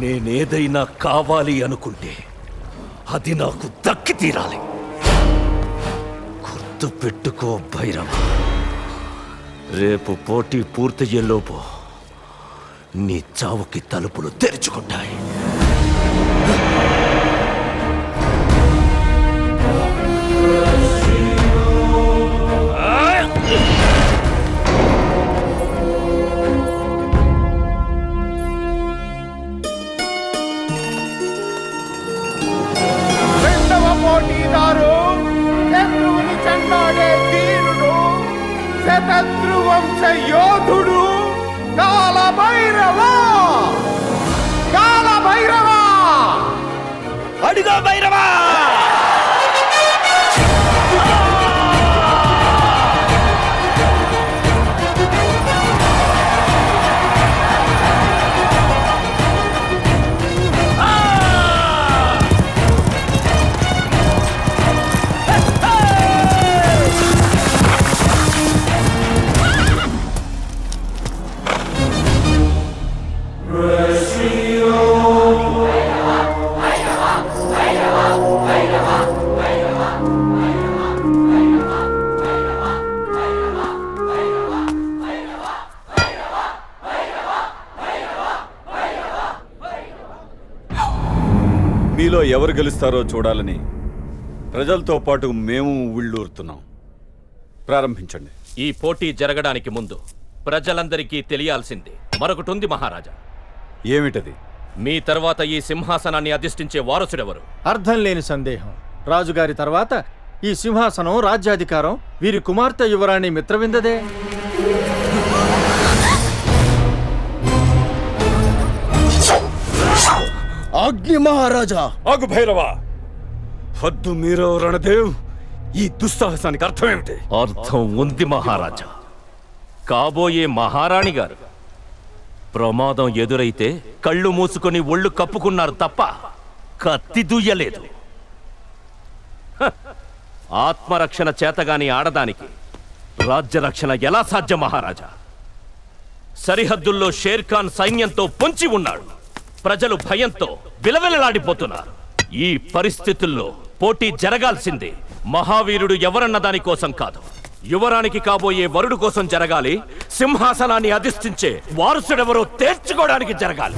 నేనేదైనా కావాలి అనుకుంటే అది నాకు దక్కి తీరాలి. గుర్తు పెట్టుకో భైరవ. రేపు పోటీ పూర్తయ్యేలోపు నీ చావుకి తలుపులు తెరుచుకుంటాయి. పోటీదారు శత్రువుని చెండాడే ధీరుడు శతద్రు వంశ యోధుడు కాలభైరవ. కాలభైరవ అడిగో భైరవ. మీలో ఎవరు గెలుస్తారో చూడాలని ప్రజలతో పాటు మేము ఉళ్ళూరుతున్నాం. ప్రారంభించండి. ఈ పోటీ జరగడానికి ముందు ప్రజలందరికీ తెలియాల్సింది మరొకటుంది మహారాజా. ఏమిటది? మీ తర్వాత ఈ సింహాసనాన్ని అధిష్ఠించే వారసుడెవరు? అర్థం లేని సందేహం. రాజుగారి తర్వాత ఈ సింహాసనం రాజ్యాధికారం వీరి కుమార్తె యువరాణి మిత్రవిందదే. అగ్ని మహారాజా. ఆగు భైరవ. హద్దు మీరో రణదేవ్. ఈ దుస్సాహసానికి అర్థం ఏమిటి? అర్థం ఉంది మహారాజా. కాబోయే మహారాణి గారు ప్రమాదం ఎదురైతే కళ్ళు మూసుకొని ఒళ్ళు కప్పుకున్నారు తప్ప కత్తి దుయ్యలేదు. ఆత్మరక్షణ చేతగాని ఆడదానికి రాజ్యరక్షణ ఎలా సాధ్యం మహారాజా? సరిహద్దుల్లో షేర్ఖాన్ సైన్యంతో పొంచి ఉన్నాడు. ప్రజలు భయంతో విలవిలలాడిపోతున్నారు. ఈ పరిస్థితుల్లో పోటీ జరగాల్సిందే మహావీరుడు ఎవరన్న దాని కోసం కాదు, యువరానికి కాబోయే వరుడు కోసం జరగాలి. సింహాసనాన్ని అధిష్ఠించే వారసుడెవరో తేల్చుకోవడానికి జరగాలి.